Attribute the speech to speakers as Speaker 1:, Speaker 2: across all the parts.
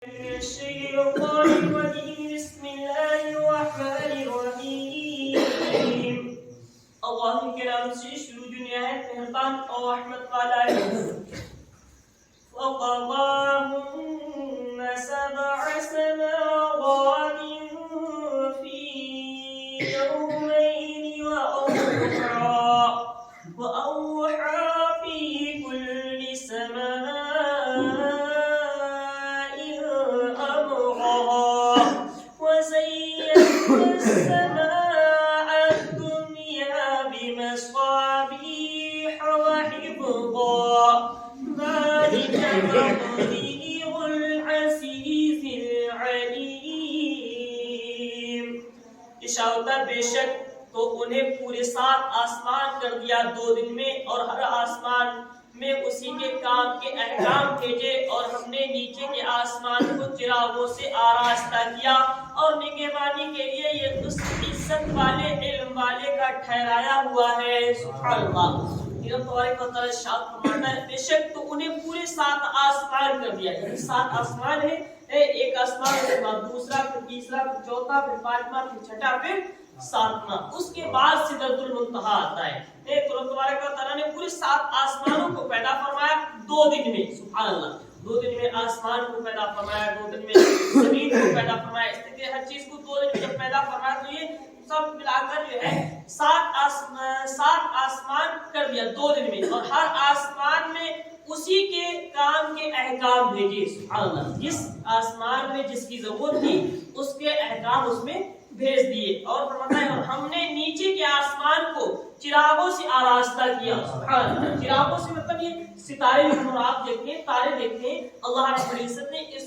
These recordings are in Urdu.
Speaker 1: الشيطان الرجيم بسم الله الرحمن الرحيم اللہ کے نام سے شروع نہایت مہربان اور رحمت والا ہے فَقَضَاهُنَّ سَبْعَ سَمَاوَاتٍ فِي يَوْمَيْنِ وَأَوْحَى فِي كُلِّ سَمَاءٍ أَمْرَهَا وَزَيَّنَّا السَّمَاءَ الدُّنْيَا بِمَصَابِيحَ وَحِفْظًا ذَلِكَ تَقْدِيرُ الْعَزِيزِ الْعَلِيمِ۔ ارشاد ہوتا ہے بے شک تو انہیں پورے 7 آسمان کر دیا 2 دن میں، اور ہر آسمان میں اسی کے کام کے احکام بھیجے، اور ہم نے نیچے کے آسمان کو چراغوں سے آراستہ کیا اور نگہبانی کے لیے یہ اس عزت والے علم والے کا ٹھہرایا ہوا ہے۔ سبحان اللہ۔ یہ تبارک و تعالی ارشاد فرماتا ہے بے شک تو انہیں پورے 7 آسمان کر دیا، یعنی 7 آسمان ہے، ایک آسمان کے بعد دوسرا، پھر تیسرا، پھر چوتھا، پھر 5واں، پھر 6واں، پھر 7واں، اس کے بعد سدرۃ المنتہا آتا ہے۔ تو رب تبارک و تعالی نے پورے 7 آسمانوں کو پیدا فرمایا 2 دن میں۔ سبحان اللہ۔ 2 دن میں آسمان کو پیدا فرمایا، 2 دن میں زمین کو پیدا فرمایا، اس طرح ہر چیز کو 2 دن میں جب پیدا فرمایا تو یہ سب ملا کر جو ہے 7 آسمان کر دیا 2 دن میں، اور ہر آسمان میں اسی کے کام کے احکام بھیجے۔ سبحان اللہ۔ جس آسمان میں جس کی ضرورت تھی اس کے احکام اس میں بھیج دیے، اور فرماتا ہے اور ہم نے نیچے کے آسمان کو چراغوں سے آراستہ کیا۔ سبحان اللہ۔ چراغوں سے مطلب یہ ستارے جو آپ دیکھتے ہیں، تارے دیکھتے ہیں، اللہ رب العزت نے اس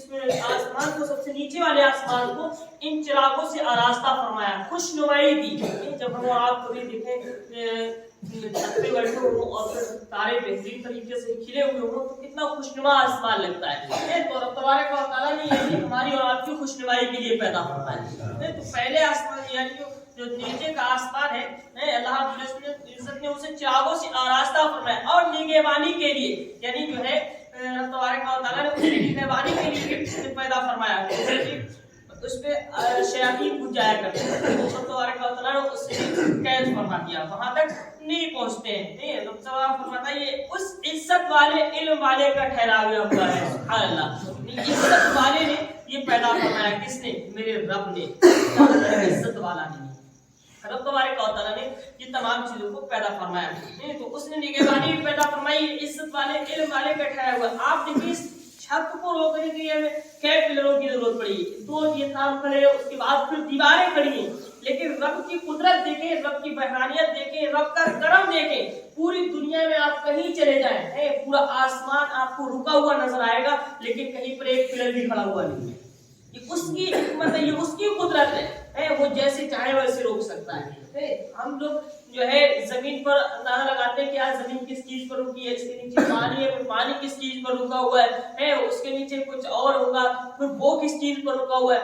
Speaker 1: آسمان کو، سب سے نیچے والے آسمان کو ان چراغوں سے آراستہ فرمایا، خوش نمائی دی۔ جب ہم آپ کبھی دیکھیں چھت پہ بیٹھے ہوں اور تارے بہترین طریقے سے کھلے ہوئے ہوں تو کتنا خوشنما آسمان لگتا ہے۔ تو رب تبارک و تعالیٰ نے یہ ہماری اور آپ کی خوشنمائی کے لیے پیدا فرمایا۔ تو پہلے آسمان یعنی جو نیچے کا آسمان ہے، اللہ رب العزت نے اسے چراغوں سے آراستہ فرمایا، اور نگہبانی کے لیے، یعنی جو ہے رب تبارک و تعالیٰ نے اسے نگہبانی کے لیے پیدا فرمایا، اس پہ شیاطین گھس جایا کرتے ہیں، رب تبارک و تعالیٰ نے اسے قید فرما دیا، وہاں تک نہیں پہنچتے ہیں۔ رب تبارک فرماتا ہے یہ اس عزت والے علم والے کا ٹھہرایا ہوا ہے۔ سبحان اللہ۔ عزت والے نے یہ پیدا فرمایا، کس نے؟ میرے رب نے، عزت والا نے، رب تبارک و تعالیٰ نے یہ تمام چیزوں کو پیدا فرمایا۔ تو اس نے نگہبانی بھی پیدا فرمائی، عزت والے علم والے کا ٹھہرایا ہوا۔ آپ دیکھیے اس چھت کو روکنے کے لیے ہمیں کئی پلروں کی ضرورت پڑی، 2 یہ کام کھڑے، اس کے بعد پھر دیواریں کھڑی ہیں، لیکن رب کی قدرت دیکھیں، رب کی بحرانیت دیکھیں، رب کا کرم دیکھیں، پوری دنیا میں آپ کہیں چلے جائیں، پورا آسمان آپ کو رکا ہوا نظر آئے گا، لیکن کہیں پر ایک پلر بھی کھڑا ہوا نہیں ہے۔ یہ اس کی حکمت ہے، یہ اس کی قدرت ہے، وہ جیسے چاہے ویسے روک سکتا ہے۔ ہم لوگ جو ہے زمین پر اندازہ لگاتے ہیں کہ آج زمین کس چیز پر رکی ہے، اس کے نیچے پانی ہے، پھر پانی کس چیز پر رکا ہوا ہے، اس کے نیچے کچھ اور ہوگا، پھر وہ کس چیز پر رکا ہوا ہے۔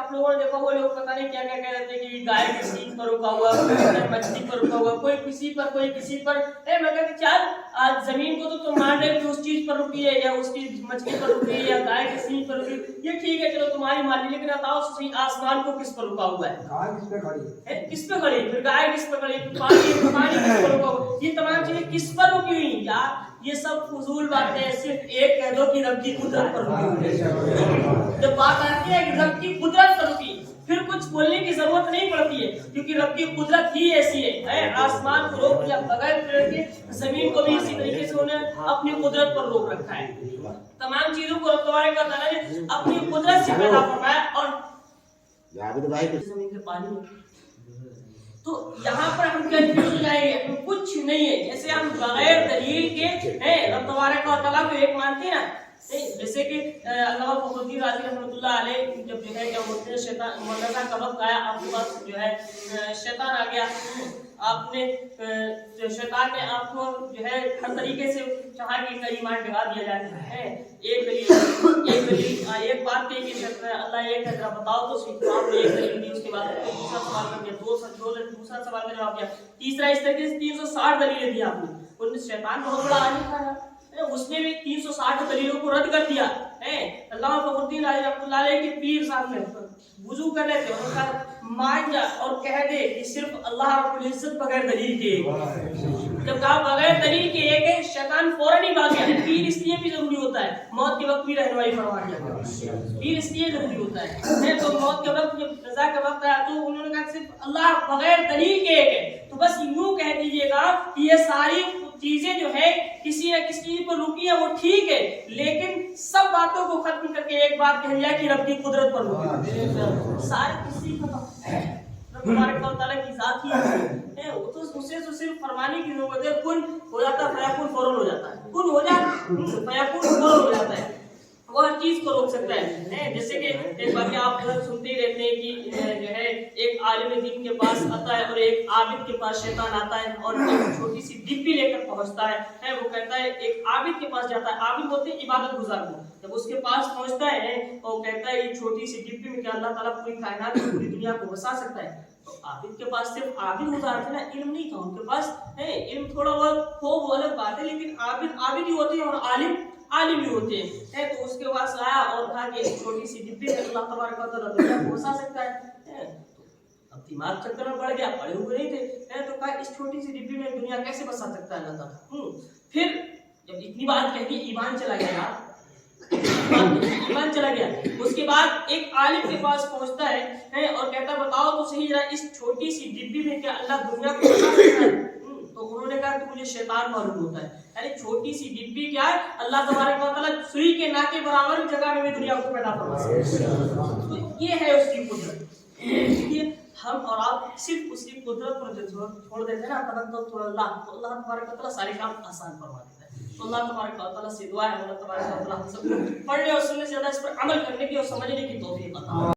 Speaker 1: آپ لوگوں نے دیکھا وہ لوگ پتہ نہیں کیا کیا کہہ رہتے ہیں کہ گائے کس چیز پر رکا ہوا ہے، کوئی مچھلی پر رکا ہوا ہے، کوئی کسی پر، کوئی کسی پر۔ میں کہتا چل آج زمین کو تو تم مان رہے کہ اس چیز پر رکی ہے، یا اس کی مچھلی پر رکی ہے، یا گائے کس چیز پر رکی ہے، یہ ٹھیک ہے چلو تمہاری مان لی، لیکن بتاؤ صحیح آسمان کو کس پر رکا ہوا ہے؟ گائے کس پہ کھڑی ہے؟ کس پہ کھڑی؟ پھر گائے کس پہ کھڑی؟ پانی کس پر رکا ہوا؟ یہ تمام چیزیں کس پر رکی ہوئی ہیں؟ یار یہ سب فضول باتیں ہیں، صرف ایک کہہ دو کہ رب کی قدرت پر رکی ہوئی ہے۔ جب بات آتی ہے کہ رب کی قدرت پر رکی، پھر کچھ بولنے کی ضرورت نہیں پڑتی ہے، کیونکہ رب کی قدرت ہی ایسی ہے۔ آسمان کو روک دیا بغیر پلر کے، زمین کو بھی اسی طریقے سے انہیں اپنی قدرت پر روک رکھا ہے۔ تمام چیزوں کو رب تبارک و تعالیٰ نے اپنی قدرت سے پیدا فرمایا، اور زمین کے پانی تو یہاں پر ہم کنفیوز ہو جائیں گے، کچھ نہیں ہے، جیسے ہم بغیر دلیل کے رب تبارک و تعالیٰ کو ایک مانتے ہیں نا، جیسے کہ علامہ فخر الدین رازی رحمۃ اللہ علیہ جب جو ہے شیطان مولانا کا وقت آیا، آپ کے پاس جو ہے شیطان آ گیا، آپ نے شیطان نے آپ کو جو ہے ہر طریقے سے چاہا کہ ایمان ڈگا دیا جائے۔ ایک بات تھی کہ اللہ ایک ہے ذرا بتاؤ تو صحیح، آپ نے ایک دلیل دی، اس کے بعد دوسرا سوال کر دیا، دوسرا سوال کا جواب دیا، تیسرا، اس طریقے سے 360 دلیلیں دی آپ نے۔ ان شیطان بہت بڑا عالم تھا، اس نے بھی 360 دلیلوں کو رد کر دیا۔ اللہ علامہ فخر الدین راضی رحمۃ اللہ علیہ کے پیر صاحب نے وضو کر رہے تھے، انہوں نے کہا مان جا اور کہہ دے کہ صرف اللہ رب العزت بغیر دلیل کے ایک ہے۔ جب کہا بغیر دلیل کے ایک ہے، شیطان فوراً ہی بھاگ گیا۔ پیر اس لیے بھی ضروری ہوتا ہے، موت کے وقت بھی رہنمائی فرما دیا، پیر اس لیے ضروری ہوتا ہے۔ تو موت کے وقت جب رضا کا وقت آیا تو انہوں نے کہا صرف اللہ بغیر دلیل کے ایک ہے، تو بس یوں کہہ دیجیے گا کہ یہ ساری چیزیں جو ہے کسی نہ کسی چیز پر رکی ہے وہ ٹھیک ہے، لیکن سب باتوں کو ختم کر کے ایک بات کہہ دیا کہ رب کی قدرت پر رکی ہے۔ سارے کسی کا رب تبارک و تعالیٰ کی ذات ہی ہے، وہ تو اسے تو صرف فرمانے کی ضرورت ہے، کن ہو جاتا ہے فیکون فوراً ہو جاتا ہے، کن ہو جاتا فیکون فوراً ہو جاتا ہے، وہ ہر چیز کو روک سکتا ہے۔ جیسے کہ ایک بار آپ سنتے ہی رہتے ہیں کہ جو ہے ایک عالم دین کے پاس آتا ہے اور ایک عابد کے پاس شیطان آتا ہے اور ایک چھوٹی سی ڈبی لے کر پہنچتا ہے، وہ کہتا ہے ایک عابد کے پاس جاتا ہے، عابد ہوتے ہیں عبادت گزار کو، جب اس کے پاس پہنچتا ہے وہ کہتا ہے یہ چھوٹی سی ڈبی میں کیا اللہ تعالیٰ پوری کائنات پوری دنیا کو بسا سکتا ہے؟ تو عابد کے پاس صرف عابد گزار تھے نا، علم نہیں تھا ان کے پاس، علم تھوڑا بہت ہو وہ الگ بات ہے، لیکن عابد ہی ہوتے ہیں اور عالم ہی ہوتے ہیں۔ تو اس کے پاس آیا اور کہا کہ ایک چھوٹی سی ڈبی میں اللہ تبارک و تعالیٰ دنیا کو بسا سکتا ہے۔ اب دماغ چکر میں پڑ گیا، پڑے ہوئے نہیں تھے، تو کہا اس چھوٹی سی ڈبی میں دنیا کیسے بسا سکتا ہے اللہ تعالیٰ؟ پھر جب اتنی بات کہہ دی ایمان چلا گیا، ایمان چلا گیا۔ اس کے بعد ایک عالم کے پاس پہنچتا ہے اور کہتا ہے بتاؤ تو صحیح ذرا اس چھوٹی سی ڈبی میں کیا اللہ دنیا کو بسا سکتا ہے؟ تو انہوں نے کہا کہ مجھے شیطان معلوم ہوتا ہے، یعنی چھوٹی سی ڈبی کیا ہے، اللہ تبارک و تعالیٰ سوئی کے ناکے برابر جگہ میں دنیا کو پیدا فرما سکتا ہے۔ تو یہ ہے اس کی قدرت۔ ہم اور آپ صرف اس کی قدرت پر جو چھوڑ دیتے ہیں نا، توکل تو اللہ تبارک و تعالیٰ سارے کام آسان فرما دیتا ہے۔ تو اللہ تبارک و تعالیٰ سے دعا ہے اللہ تبارک و تعالیٰ ہم سب کو پڑھنے اور سننے سے زیادہ اس پر عمل کرنے کی اور سمجھنے کی توفیق عطا فرمائے۔